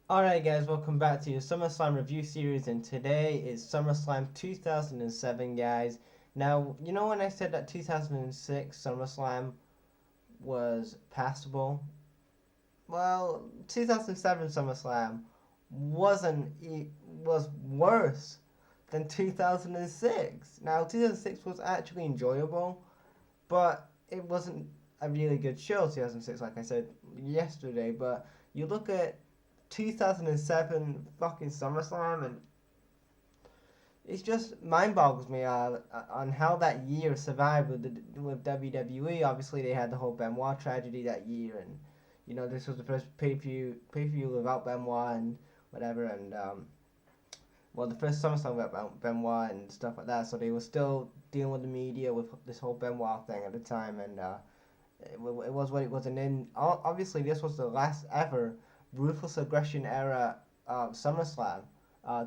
Alright guys, welcome back to your SummerSlam review series, and today is SummerSlam 2007 guys. Now, you know when I said that 2006 SummerSlam was passable? Well, 2007 SummerSlam was worse than 2006. Now, 2006 was actually enjoyable, but it wasn't a really good show, 2006, like I said yesterday. But you look at 2007 fucking SummerSlam, and it's just mind boggles me on how that year survived with WWE. Obviously, they had the whole Benoit tragedy that year, and this was the first pay per view without Benoit and whatever, and well, the first SummerSlam without Benoit and stuff like that. So they were still dealing with the media with this whole Benoit thing at the time, and it was what it was. And then obviously this was the last ever ruthless aggression era SummerSlam,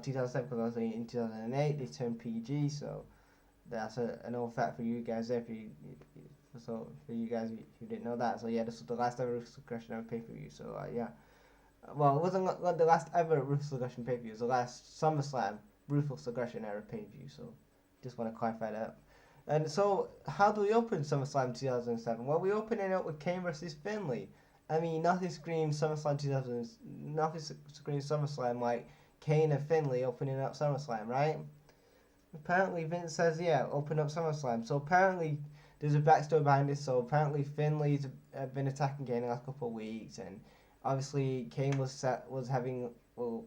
2007, because obviously in 2008 they turned PG, so that's an old fact for you guys there. So for you guys who didn't know that, so yeah, this was the last ever ruthless aggression era pay per view. So yeah, well, it wasn't the last ever ruthless aggression pay per view. It was the last SummerSlam ruthless aggression era pay per view. So just want to clarify that. And so, how do we open SummerSlam 2007? Well, we open it up with Kane versus Finlay. I mean, nothing screams SummerSlam 2000. Nothing screams SummerSlam like Kane and Finlay opening up SummerSlam, right? Apparently, Vince says, yeah, open up SummerSlam. So apparently, there's a backstory behind this. So apparently, Finlay's been attacking Kane the last couple of weeks, and obviously, Kane was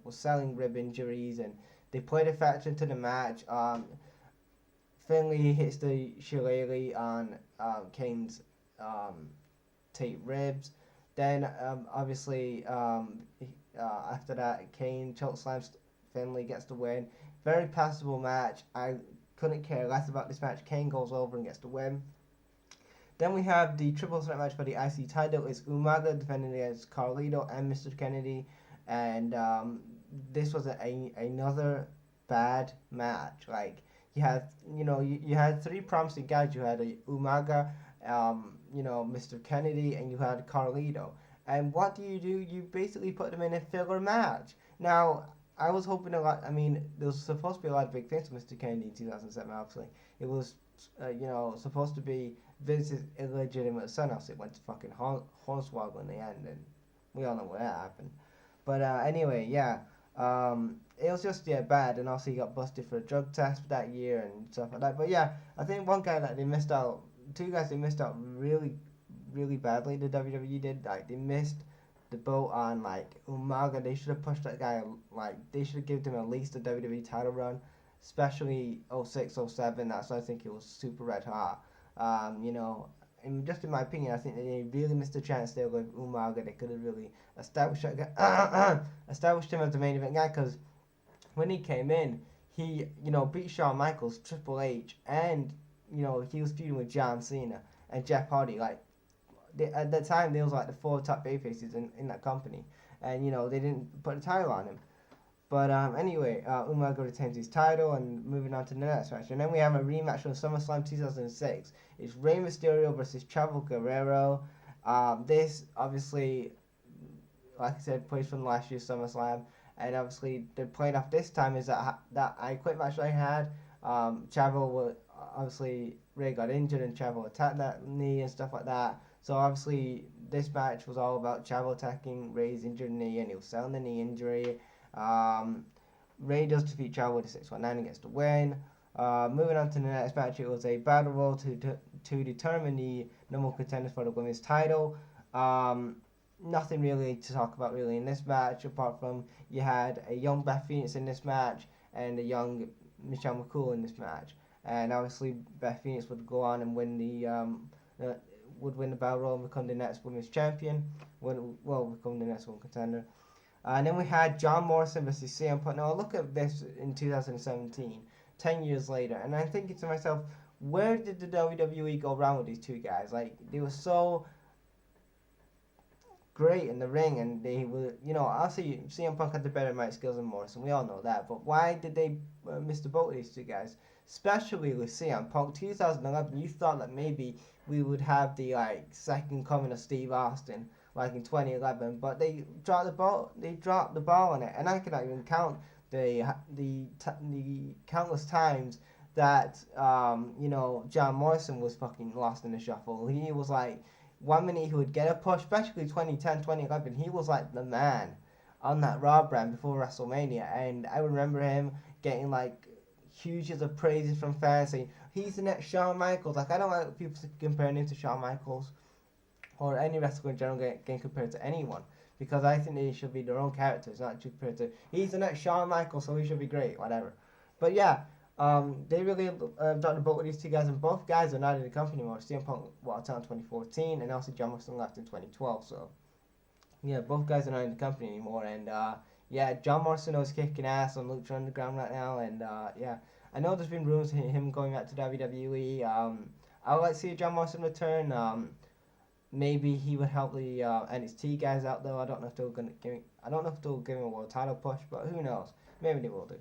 selling rib injuries, and they played a factor into the match. Finlay hits the shillelagh on Kane's tape ribs. Then obviously after that, Kane chokeslams Finlay, gets the win. Very passable match. I couldn't care less about this match. Kane goes over and gets the win. Then we have the triple threat match for the IC title. It's Umaga defending against Carlito and Mr. Kennedy, and this was another bad match. Like you had three promising guys. You had Umaga, Mr. Kennedy, and you had Carlito. And what do? You basically put them in a filler match. Now, I was hoping a lot. I mean, there was supposed to be a lot of big things for Mr. Kennedy in 2007. Obviously, it was, supposed to be Vince's illegitimate son. Obviously, it went to fucking Hornswoggle in the end, and we all know what that happened. But anyway, yeah. It was just bad, and also he got busted for a drug test that year and stuff like that. But yeah, I think one guy that they missed out, two guys they missed out really, really badly. The WWE did, like, they missed the boat on like Umaga. They should have pushed that guy, like they should have given him at least a WWE title run, especially 06, 07. That's why I think it was super red hot. And just in my opinion, I think they really missed a chance there with Umaga. They could have really established established him as the main event guy, because when he came in, he beat Shawn Michaels, Triple H, and he was feuding with John Cena and Jeff Hardy. Like at that time, they was like the four top babyfaces in that company, and they didn't put a title on him. But anyway, Umaga retains his title, and moving on to the next match. And then we have a rematch from SummerSlam 2006. It's Rey Mysterio versus Chavo Guerrero. This, obviously, like I said, plays from last year's SummerSlam. And obviously, the point off this time is that I Quit match I had. Obviously, Rey got injured, and Chavo attacked that knee and stuff like that. So obviously, this match was all about Chavo attacking Rey's injured knee, and he was selling the knee injury. Um, Ray does defeat Chavo with a 619 and gets the win. Moving on to the next match, it was a battle royal to determine the number one contenders for the women's title. Nothing really to talk about really in this match, apart from you had a young Beth Phoenix in this match and a young Michelle McCool in this match. And obviously Beth Phoenix would go on and win would win the battle royal and become the next women's champion. Become the next one contender. And then we had John Morrison versus CM Punk. Now, I look at this in 2017, 10 years later, and I'm thinking to myself, where did the WWE go wrong with these two guys? Like, they were so great in the ring, and they were, obviously CM Punk had the better mic skills than Morrison. We all know that. But why did they miss the boat with these two guys? Especially with CM Punk, 2011, you thought that maybe we would have the, second coming of Steve Austin, like in 2011, but they dropped the ball. They dropped the ball on it, and I cannot even count the countless times that John Morrison was fucking lost in the shuffle. He was like 1 minute he would get a push, especially 2010, 2011. He was like the man on that Raw brand before WrestleMania, and I remember him getting like huge of praises from fans saying he's the next Shawn Michaels. Like I don't like people comparing him to Shawn Michaels or any wrestler in general getting compared to anyone, because I think they should be their own characters, not just compared to he's the next Shawn Michaels, so he should be great, whatever. But yeah, they really dropped the boat with these two guys, and both guys are not in the company anymore. CM Punk walked out in 2014, and also John Morrison left in 2012. So yeah, both guys are not in the company anymore, and yeah, John Morrison is kicking ass on Lucha Underground right now, and yeah, I know there's been rumors of him going back to WWE. I would like to see John Morrison return. Maybe he would help the NXT guys out though. I don't know if they'll give him a world title push, but who knows? Maybe they will do.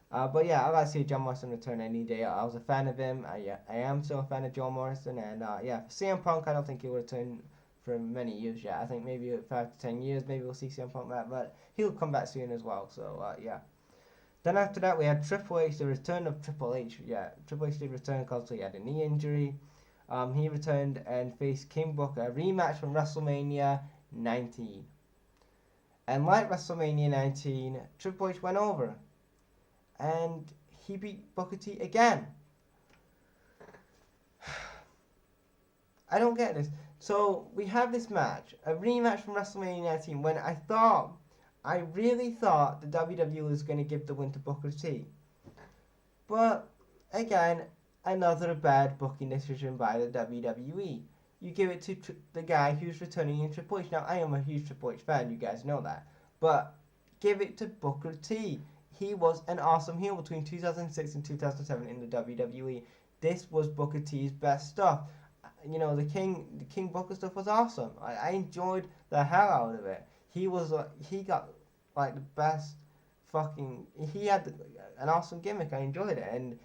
But yeah, I'd like to see John Morrison return any day. I was a fan of him. I am still a fan of John Morrison, and yeah, CM Punk, I don't think he'll return for many years yet. I think maybe 5 to 10 years, maybe we'll see CM Punk back, but he'll come back soon as well. So yeah. Then after that, we had Triple H, the return of Triple H. Yeah, Triple H did return because he had a knee injury. He returned and faced King Booker, a rematch from WrestleMania 19. And like WrestleMania 19, Triple H went over, and he beat Booker T again. I don't get this. So we have this match, a rematch from WrestleMania 19, when I really thought the WWE was going to give the win to Booker T. But again, another bad booking decision by the WWE. You give it to the guy who's returning in Triple H. Now, I am a huge Triple H fan, you guys know that. But give it to Booker T. He was an awesome heel between 2006 and 2007 in the WWE. This was Booker T's best stuff. You know, the King Booker stuff was awesome. I enjoyed the hell out of it. He got like the best fucking. He had an awesome gimmick. I enjoyed it, and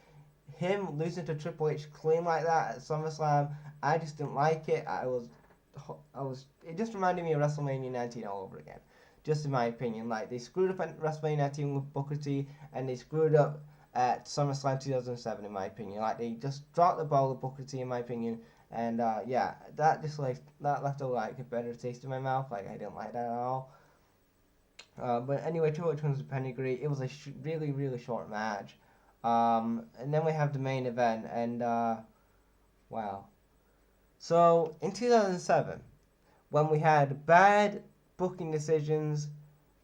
him losing to Triple H clean like that at SummerSlam, I just didn't like it. It just reminded me of WrestleMania 19 all over again. Just in my opinion, like they screwed up at WrestleMania 19 with Booker T, and they screwed up at SummerSlam 2007 in my opinion. Like they just dropped the ball with Booker T in my opinion. And yeah, that left a better taste in my mouth. Like I didn't like that at all. But anyway, Triple H wins the pedigree. It was a really really short match. And then we have the main event, and wow. So in 2007, when we had bad booking decisions,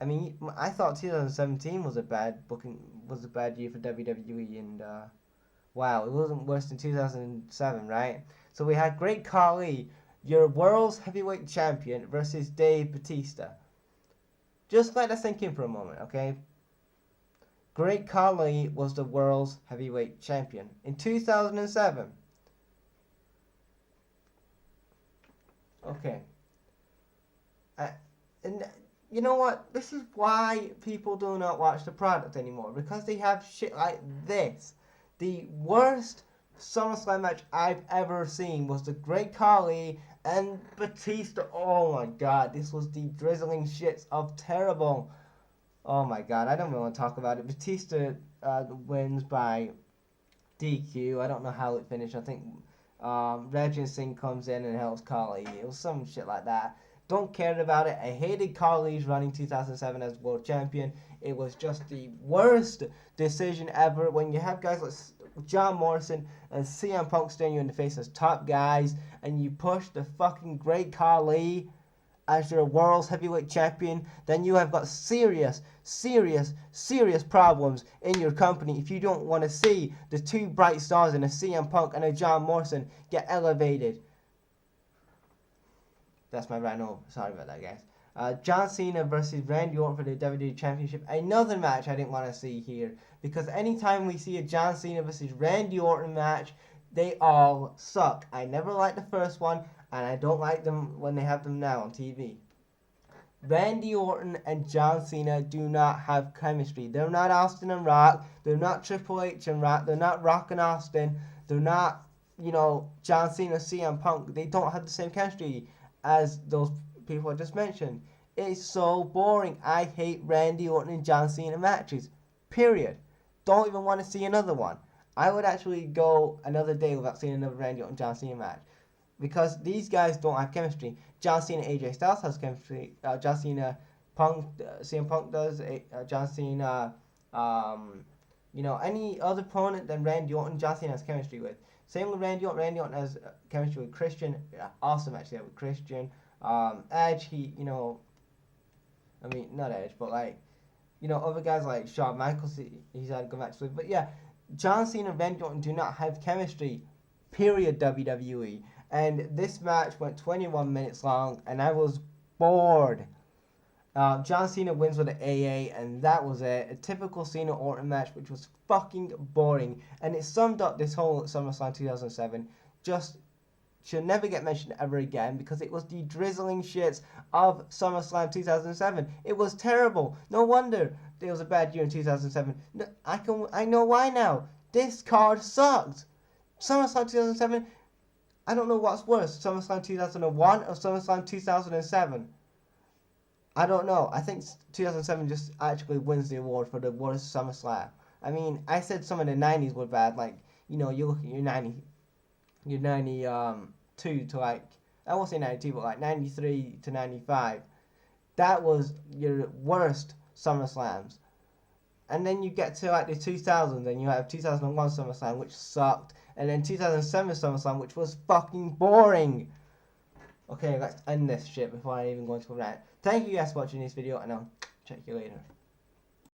I mean, I thought 2017 was a bad year for WWE, and wow, it wasn't worse than 2007, right? So we had Great Khali, your world's heavyweight champion, versus Dave Bautista. Just let that sink in for a moment, okay? Great Khali was the world's heavyweight champion in 2007. Okay. And you know what? This is why people do not watch the product anymore. Because they have shit like this. The worst SummerSlam match I've ever seen was the Great Khali and Batista. Oh my god, this was the drizzling shits of terrible. Oh my god, I don't really want to talk about it. Batista wins by DQ. I don't know how it finished. I think Rajin Singh comes in and helps Khali. It was some shit like that. Don't care about it. I hated Khali's running 2007 as world champion. It was just the worst decision ever. When you have guys like John Morrison and CM Punk staring you in the face as top guys, and you push the fucking Great Khali as your world's heavyweight champion, then you have got serious problems in your company if you don't want to see the two bright stars in a CM Punk and a John Morrison get elevated. That's my rant over. Sorry about that, guys. John Cena versus Randy Orton for the WWE Championship. Another match I didn't want to see here, because anytime we see a John Cena versus Randy Orton match, they all suck. I never liked the first one, and I don't like them when they have them now on TV. Randy Orton and John Cena do not have chemistry. They're not Austin and Rock. They're not Triple H and Rock. They're not Rock and Austin. They're not, John Cena, CM Punk. They don't have the same chemistry as those people I just mentioned. It's so boring. I hate Randy Orton and John Cena matches. Period. Don't even want to see another one. I would actually go another day without seeing another Randy Orton and John Cena match. Because these guys don't have chemistry. John Cena, AJ Styles has chemistry. John Cena, Punk, CM Punk does. John Cena, any other opponent than Randy Orton, John Cena has chemistry with. Same with Randy Orton. Randy Orton has chemistry with Christian. Awesome actually with Christian. Edge, not Edge, but other guys like Shawn Michaels, he's had a good match with. But yeah, John Cena and Randy Orton do not have chemistry. Period, WWE. And this match went 21 minutes long, and I was bored. John Cena wins with an AA, and that was it. A typical Cena Orton match, which was fucking boring. And it summed up this whole SummerSlam 2007. Just should never get mentioned ever again, because it was the drizzling shits of SummerSlam 2007. It was terrible. No wonder it was a bad year in 2007. No, I know why now. This card sucked. SummerSlam 2007, I don't know what's worse, SummerSlam 2001 or SummerSlam 2007. I don't know. I think 2007 just actually wins the award for the worst SummerSlam. I mean, I said some of the 90s were bad. You look at your 92 to I won't say 92, but 93 to 95. That was your worst SummerSlams. And then you get to the 2000s, and you have 2001 SummerSlam, which sucked. And then 2007 SummerSlam, which was fucking boring. Okay, let's end this shit before I even go into a rant. Thank you guys for watching this video, and I'll check you later.